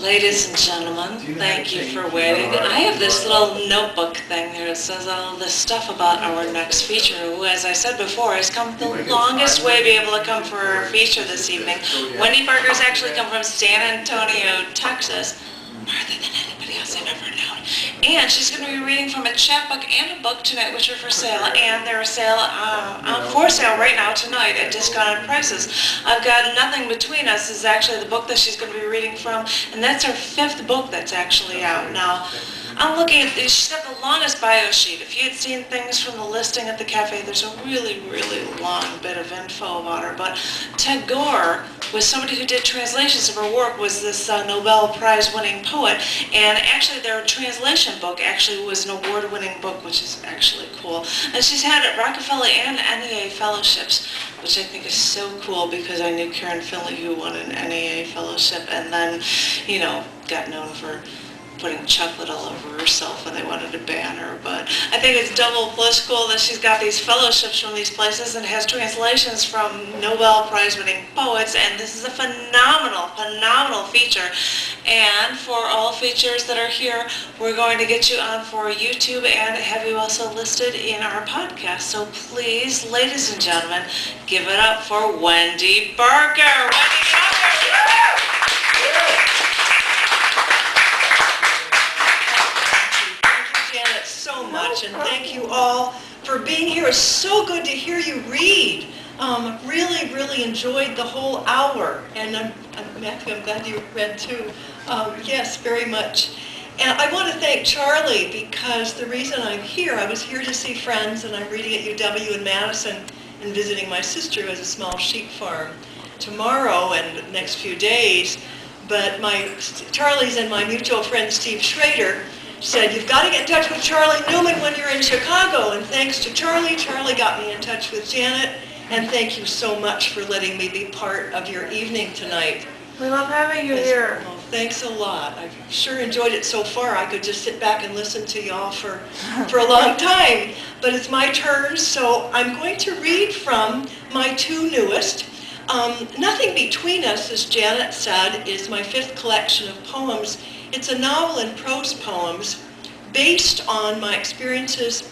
Ladies and gentlemen, thank you for waiting. I have this little notebook thing here that says all this stuff about our next feature, who, as I said before, has come the longest way to be able to come for our feature this evening. Wendy Barker has actually come from San Antonio, Texas, farther than anybody else I've ever known. And she's going to be reading from a chapbook and a book tonight, which are for sale, and they're for sale right now tonight at discounted prices. I've Got Nothing Between Us is actually the book that she's going to be reading from, and that's her 5th book that's actually out now. I'm looking at this. She's got the longest bio sheet. If you had seen things from the listing at the cafe, there's a really, really long bit of info about her. But Ted Gore was somebody who did translations of her work, was this Nobel Prize winning poet, and actually their translation book actually was an award-winning book, which is actually cool. And she's had Rockefeller and NEA fellowships, which I think is so cool because I knew Karen Finley, who won an NEA fellowship, and then, got known for putting chocolate all over herself when they wanted to ban her. But I think it's double plus cool that she's got these fellowships from these places and has translations from Nobel Prize winning poets, and this is a phenomenal feature. And for all features that are here, we're going to get you on for YouTube and have you also listed in our podcast. So please, ladies and gentlemen, give it up for Wendy Barker. Wendy Barker! So much, and thank you all for being here. It's so good to hear you read. Really enjoyed the whole hour, and Matthew, I'm glad you read too. Yes, very much. And I want to thank Charlie, because the reason I'm here, I was here to see friends, and I'm reading at UW in Madison and visiting my sister who has a small sheep farm tomorrow and the next few days. But Charlie's and my mutual friend Steve Schrader said, you've got to get in touch with Charlie Newman when you're in Chicago. And thanks to Charlie got me in touch with Janet. And thank you so much for letting me be part of your evening tonight. We love having you here. Oh, thanks a lot. I've sure enjoyed it so far. I could just sit back and listen to y'all for a long time. But it's my turn, so I'm going to read from my 2 newest. Nothing Between Us, as Janet said, is my 5th collection of poems. It's a novel and prose poems based on my experiences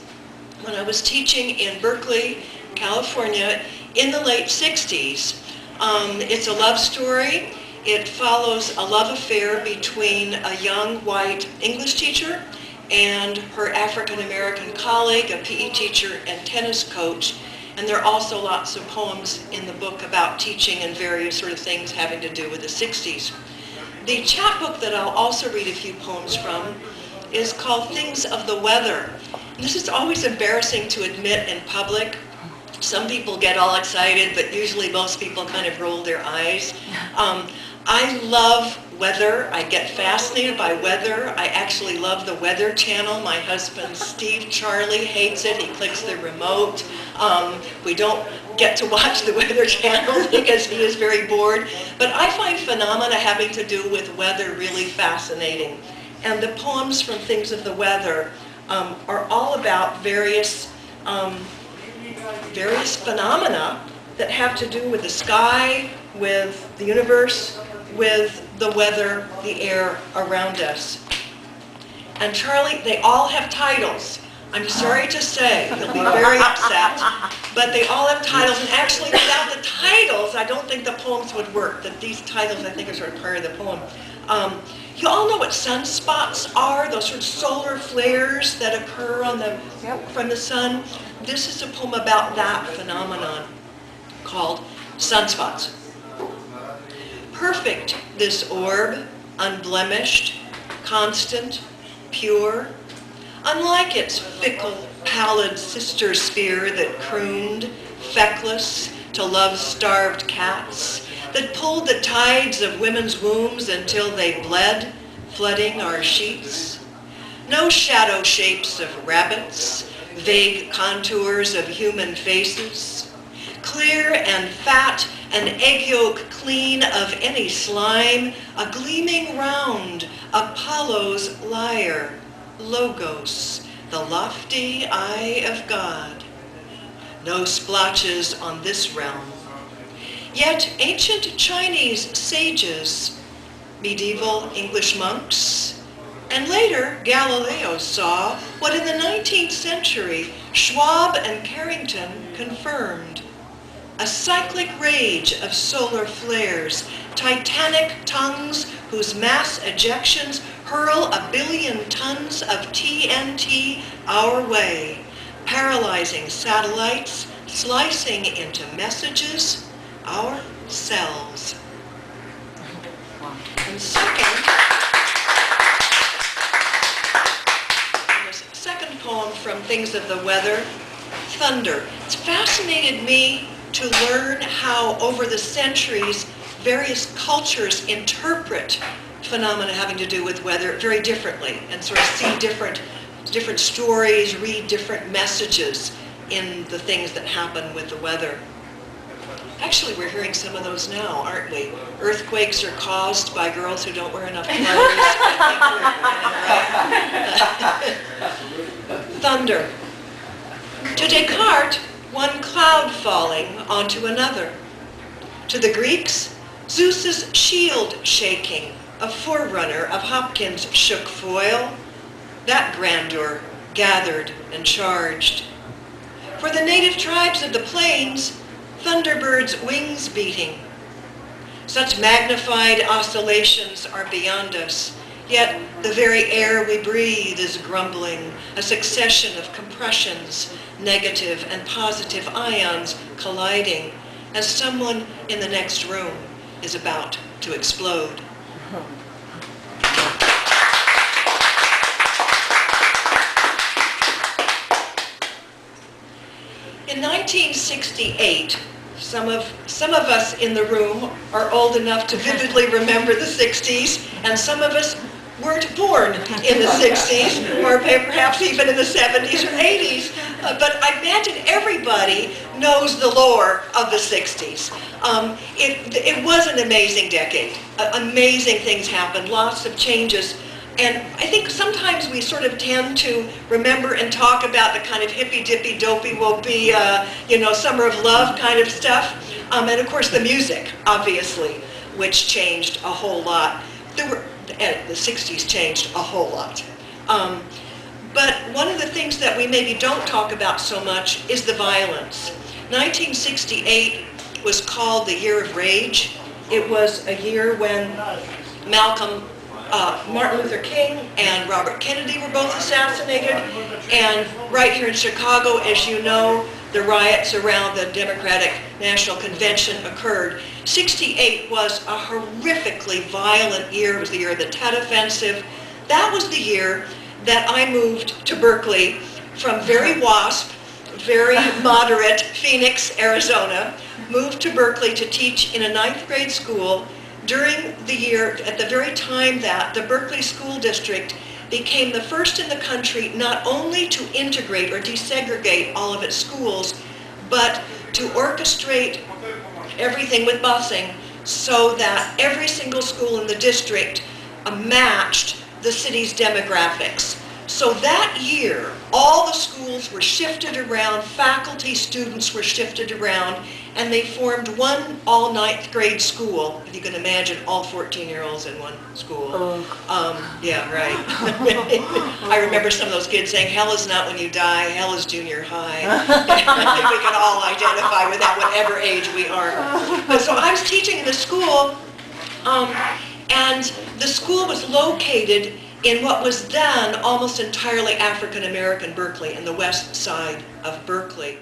when I was teaching in Berkeley, California in the late 60s. It's a love story. It follows a love affair between a young white English teacher and her African-American colleague, a PE teacher and tennis coach. And there are also lots of poems in the book about teaching and various sort of things having to do with the 60s. The chapbook that I'll also read a few poems from is called Things of the Weather. This is always embarrassing to admit in public. Some people get all excited, but usually most people kind of roll their eyes. I love weather. I get fascinated by weather. I actually love the Weather Channel. My husband, Steve Charlie, hates it. He clicks the remote. We don't get to watch the Weather Channel because he is very bored. But I find phenomena having to do with weather really fascinating. And the poems from Things of the Weather are all about various phenomena that have to do with the sky, with the universe, with the weather, the air around us. And Charlie, they all have titles. I'm sorry to say, you'll be very upset, but they all have titles, and actually without the titles, I don't think the poems would work. That these titles, I think, are sort of part of the poem. You all know what sunspots are, those sort of solar flares that occur from the sun. This is a poem about that phenomenon called Sunspots. Perfect this orb, unblemished, constant, pure, unlike its fickle, pallid sister sphere that crooned, feckless, to love-starved cats, that pulled the tides of women's wombs until they bled, flooding our sheets. No shadow shapes of rabbits, vague contours of human faces, clear and fat, an egg yolk clean of any slime, a gleaming round, Apollo's lyre, Logos, the lofty eye of God. No splotches on this realm. Yet ancient Chinese sages medieval English monks, and later Galileo saw what in the 19th century Schwab and Carrington confirmed. A cyclic rage of solar flares, titanic tongues whose mass ejections hurl 1 billion tons of TNT our way, paralyzing satellites, slicing into messages, our cells. And second poem from Things of the Weather, Thunder. It's fascinated me to learn how over the centuries various cultures interpret phenomena having to do with weather very differently and sort of see different stories, read different messages in the things that happen with the weather. Actually, we're hearing some of those now, aren't we? Earthquakes are caused by girls who don't wear enough clothes. I think we're right. Thunder. To Descartes, one cloud falling onto another. To the Greeks, Zeus's shield shaking, a forerunner of Hopkins' shook foil. That grandeur gathered and charged. For the native tribes of the plains, thunderbirds' wings beating. Such magnified oscillations are beyond us, yet the very air we breathe is grumbling, a succession of compressions, negative and positive ions colliding, as someone in the next room is about to explode. In 1968, some of us in the room are old enough to vividly remember the 60s, and some of us weren't born in the 60s, or perhaps even in the 70s or 80s. But I imagine everybody knows the lore of the 60s. It was an amazing decade. Amazing things happened, lots of changes. And I think sometimes we sort of tend to remember and talk about the kind of hippy-dippy, dopey-wopey, summer of love kind of stuff. And of course the music, obviously, which changed a whole lot. The 60s changed a whole lot. But one of the things that we maybe don't talk about so much is the violence. 1968 was called the Year of Rage. It was a year when Martin Luther King and Robert Kennedy were both assassinated, and right here in Chicago, as you know, the riots around the Democratic National Convention occurred. 68 was a horrifically violent year. It was the year of the Tet Offensive. That was the year that I moved to Berkeley from very WASP, very moderate Phoenix, Arizona, moved to Berkeley to teach in a 9th grade school during the year, at the very time that the Berkeley School District became the first in the country not only to integrate or desegregate all of its schools, but to orchestrate everything with busing so that every single school in the district matched the city's demographics. So that year, all the schools were shifted around, faculty, students were shifted around, and they formed one all 9th grade school. If you can imagine all 14-year-olds in one school. Yeah, right. I remember some of those kids saying, hell is not when you die, hell is junior high. I think we can all identify with that, whatever age we are. But so I was teaching in the school, and the school was located in what was then almost entirely African-American Berkeley, in the west side of Berkeley.